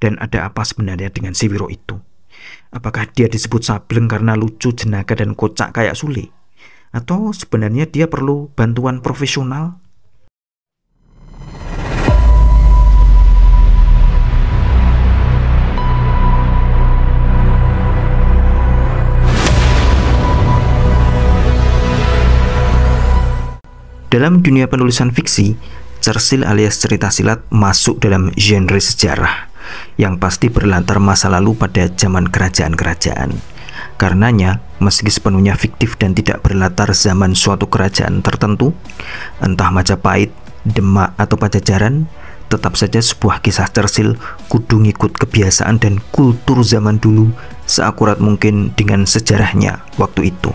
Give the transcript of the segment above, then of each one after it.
Dan ada apa sebenarnya dengan si Wiro itu? Apakah dia disebut Sableng karena lucu, jenaka, dan kocak kayak Sule? Atau sebenarnya dia perlu bantuan profesional? Dalam dunia penulisan fiksi, cersil alias cerita silat masuk dalam genre sejarah yang pasti berlatar masa lalu pada zaman kerajaan-kerajaan. Karenanya, meski sepenuhnya fiktif dan tidak berlatar zaman suatu kerajaan tertentu, entah Majapahit, Demak, atau Pajajaran, tetap saja sebuah kisah cersil kudu ngikut kebiasaan dan kultur zaman dulu seakurat mungkin dengan sejarahnya waktu itu.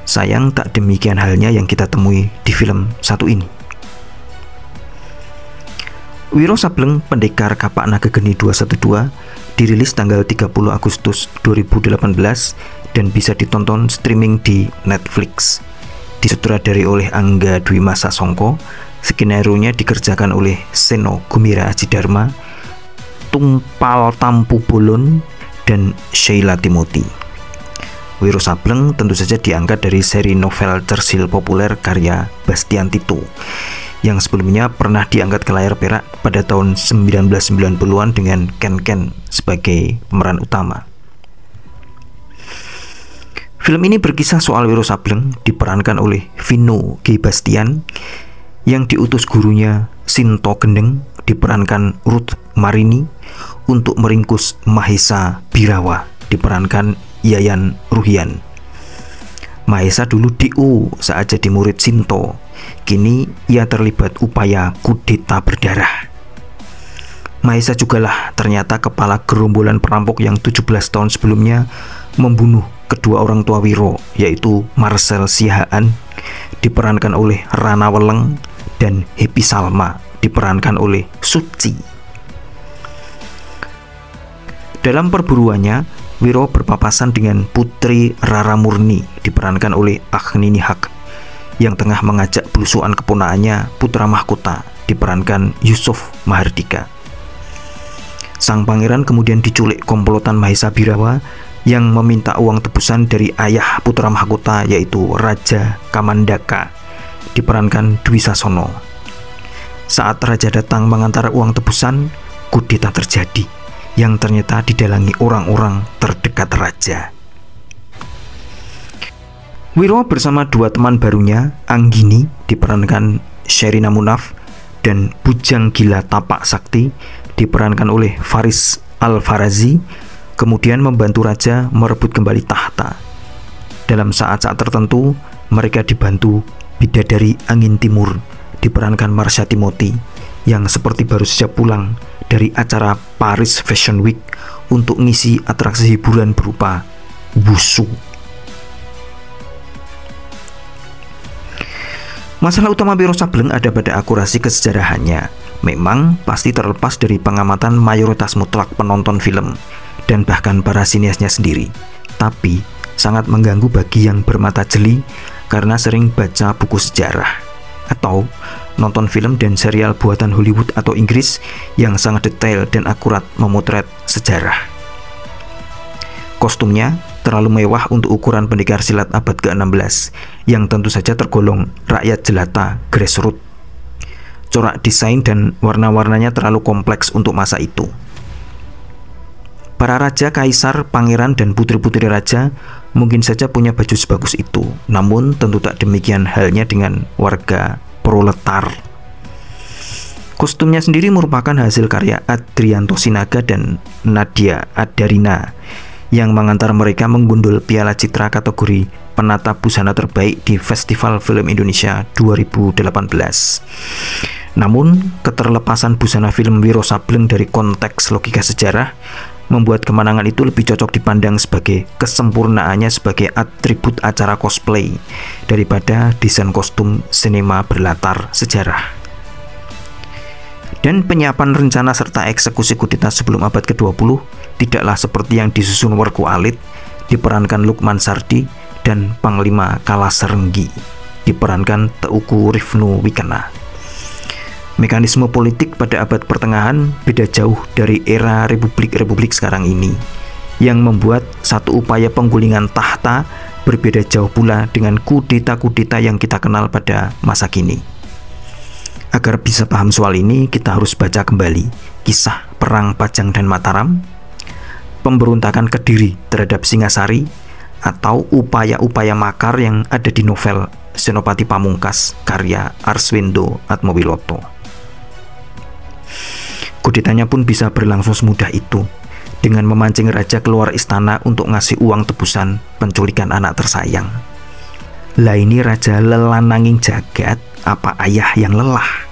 Sayang tak demikian halnya yang kita temui di film satu ini. Wiro Sableng Pendekar Kapak Naga Geni 212 dirilis tanggal 30 Agustus 2018 dan bisa ditonton streaming di Netflix. Disutradari oleh Angga Dwi Masa Songko, skenario-nya dikerjakan oleh Seno Gumira Ajidharma, Tumpal Tampu Bolon, dan Sheila Timothy. Wiro Sableng tentu saja diangkat dari seri novel cersil populer karya Bastian Tito yang sebelumnya pernah diangkat ke layar perak pada tahun 1990-an dengan Ken Ken sebagai pemeran utama. Film ini berkisah soal Wiro Sableng diperankan oleh Vino G. Bastian yang diutus gurunya Sinto Gendeng diperankan Ruth Marini untuk meringkus Mahesa Birawa diperankan Yayan Ruhian. Mahesa dulu DO saat jadi murid Sinto. Kini ia terlibat upaya kudeta berdarah. Mahesa jugalah ternyata kepala gerombolan perampok yang 17 tahun sebelumnya membunuh kedua orang tua Wiro, yaitu Marcel Siahaan diperankan oleh Rana Weleng dan Happy Salma diperankan oleh Suci. Dalam perburuannya, Wiro berpapasan dengan Putri Rara Murni diperankan oleh Agni Nihak yang tengah mengajak belusuan keponakannya Putra Mahkota diperankan Yusuf Mahardika. Sang pangeran kemudian diculik komplotan Mahesa Birawa yang meminta uang tebusan dari ayah Putra Mahkota yaitu Raja Kamandaka diperankan Dwi Sasono. Saat raja datang mengantar uang tebusan, kudeta terjadi yang ternyata didalangi orang-orang terdekat raja. Wiro bersama dua teman barunya, Anggini diperankan Sherina Munaf dan Bujang Gila Tapak Sakti diperankan oleh Faris Al-Farazi, kemudian membantu raja merebut kembali tahta. Dalam saat-saat tertentu, mereka dibantu bidadari Angin Timur diperankan Marsha Timothy yang seperti baru saja pulang dari acara Paris Fashion Week untuk ngisi atraksi hiburan berupa wushu. Masalah utama Wiro Sableng ada pada akurasi kesejarahannya. Memang pasti terlepas dari pengamatan mayoritas mutlak penonton film dan bahkan para siniasnya sendiri. Tapi sangat mengganggu bagi yang bermata jeli karena sering baca buku sejarah atau nonton film dan serial buatan Hollywood atau Inggris yang sangat detail dan akurat memotret sejarah. Kostumnya terlalu mewah untuk ukuran pendekar silat abad ke-16 yang tentu saja tergolong rakyat jelata grassroots. Corak desain dan warna-warnanya terlalu kompleks untuk masa itu. Para raja, kaisar, pangeran, dan putri-putri raja mungkin saja punya baju sebagus itu, namun tentu tak demikian halnya dengan warga proletar. Kostumnya sendiri merupakan hasil karya Adrianto Sinaga dan Nadia Adarina yang mengantar mereka menggundul Piala Citra kategori penata busana terbaik di Festival Film Indonesia 2018. Namun, keterlepasan busana film Wiro Sableng dari konteks logika sejarah membuat kemenangan itu lebih cocok dipandang sebagai kesempurnaannya sebagai atribut acara cosplay daripada desain kostum sinema berlatar sejarah. Dan penyiapan rencana serta eksekusi kudeta sebelum abad ke-20 tidaklah seperti yang disusun Werku Alit diperankan Lukman Sardi dan Panglima Kalaserenggi diperankan Teuku Rifnu Wikana. Mekanisme politik pada abad pertengahan beda jauh dari era republik-republik sekarang ini, yang membuat satu upaya penggulingan tahta berbeda jauh pula dengan kudeta-kudeta yang kita kenal pada masa kini. Agar bisa paham soal ini, kita harus baca kembali kisah Perang Pajang dan Mataram, pemberontakan Kediri terhadap Singasari, atau upaya-upaya makar yang ada di novel Senopati Pamungkas karya Arswendo Atmowiloto. Kudetanya pun bisa berlangsung semudah itu, dengan memancing raja keluar istana untuk ngasih uang tebusan penculikan anak tersayang. Lah ini raja lelananging jagat, apa ayah yang lelah?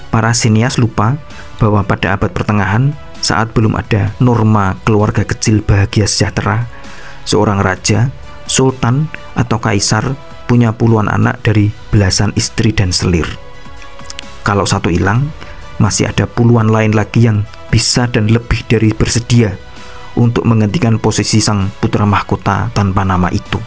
Para sinias lupa bahwa pada abad pertengahan, saat belum ada norma keluarga kecil bahagia sejahtera, seorang raja, sultan, atau kaisar punya puluhan anak dari belasan istri dan selir. Kalau satu hilang, masih ada puluhan lain lagi yang bisa dan lebih dari bersedia untuk menggantikan posisi sang putra mahkota tanpa nama itu.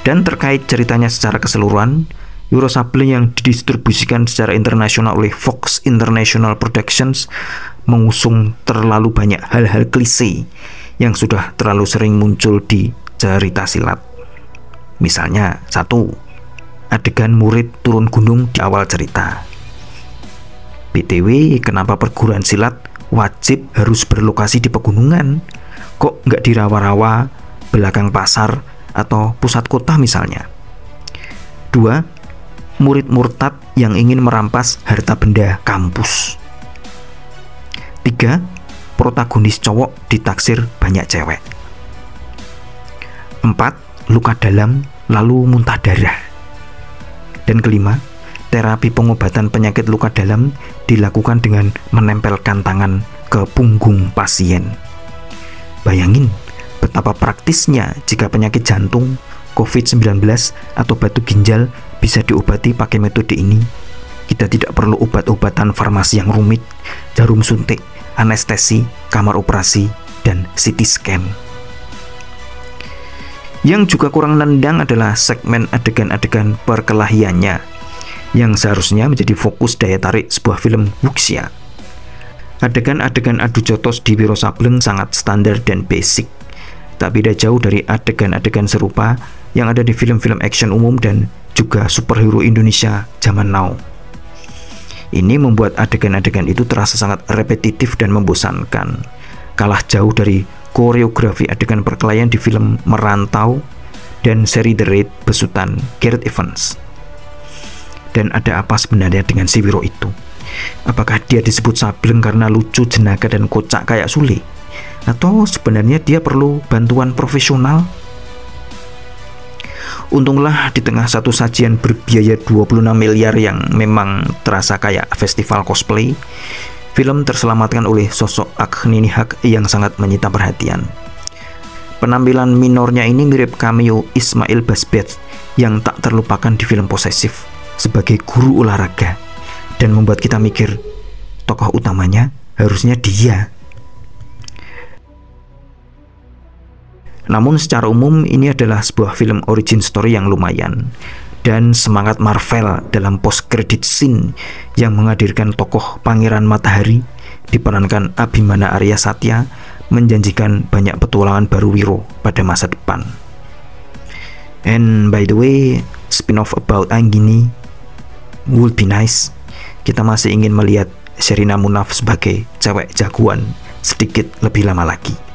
Dan terkait ceritanya secara keseluruhan, Wiro Sableng yang didistribusikan secara internasional oleh Fox International Productions mengusung terlalu banyak hal-hal klise yang sudah terlalu sering muncul di cerita silat. Misalnya, 1. Adegan murid turun gunung di awal cerita. BTW, kenapa perguruan silat wajib harus berlokasi di pegunungan? Kok nggak di rawa-rawa, belakang pasar, atau pusat kota misalnya? 2. Murid murtad yang ingin merampas harta benda kampus. 3. Protagonis cowok ditaksir banyak cewek. 4. Luka dalam lalu muntah darah. Dan kelima, terapi pengobatan penyakit luka dalam dilakukan dengan menempelkan tangan ke punggung pasien. Bayangin betapa praktisnya jika penyakit jantung, COVID-19, atau batu ginjal bisa diobati pakai metode ini. Kita tidak perlu obat-obatan farmasi yang rumit, jarum suntik, anestesi, kamar operasi, dan CT scan. Yang juga kurang nendang adalah segmen adegan-adegan perkelahiannya, yang seharusnya menjadi fokus daya tarik sebuah film wuxia. Adegan-adegan adu jotos di Wiro Sableng sangat standar dan basic, tak beda jauh dari adegan-adegan serupa yang ada di film-film action umum dan juga superhero Indonesia zaman now. Ini membuat adegan-adegan itu terasa sangat repetitif dan membosankan, kalah jauh dari koreografi adegan perkelahian di film Merantau dan seri The Raid besutan Gareth Evans. Dan ada apa sebenarnya dengan si Wiro itu? Apakah dia disebut Sableng karena lucu, jenaka, dan kocak kayak Sule? Atau sebenarnya dia perlu bantuan profesional? Untunglah di tengah satu sajian berbiaya 26 miliar yang memang terasa kayak festival cosplay, film terselamatkan oleh sosok Agni Nihak yang sangat menyita perhatian. Penampilan minornya ini mirip cameo Ismail Basbet yang tak terlupakan di film Posesif sebagai guru olahraga, dan membuat kita mikir, tokoh utamanya harusnya dia. Namun secara umum ini adalah sebuah film origin story yang lumayan, dan semangat Marvel dalam post credit scene yang menghadirkan tokoh Pangeran Matahari diperankan Abhimana Arya Satya menjanjikan banyak petualangan baru Wiro pada masa depan. And by the way, spin-off about Anggini would be nice. Kita masih ingin melihat Sherina Munaf sebagai cewek jagoan sedikit lebih lama lagi.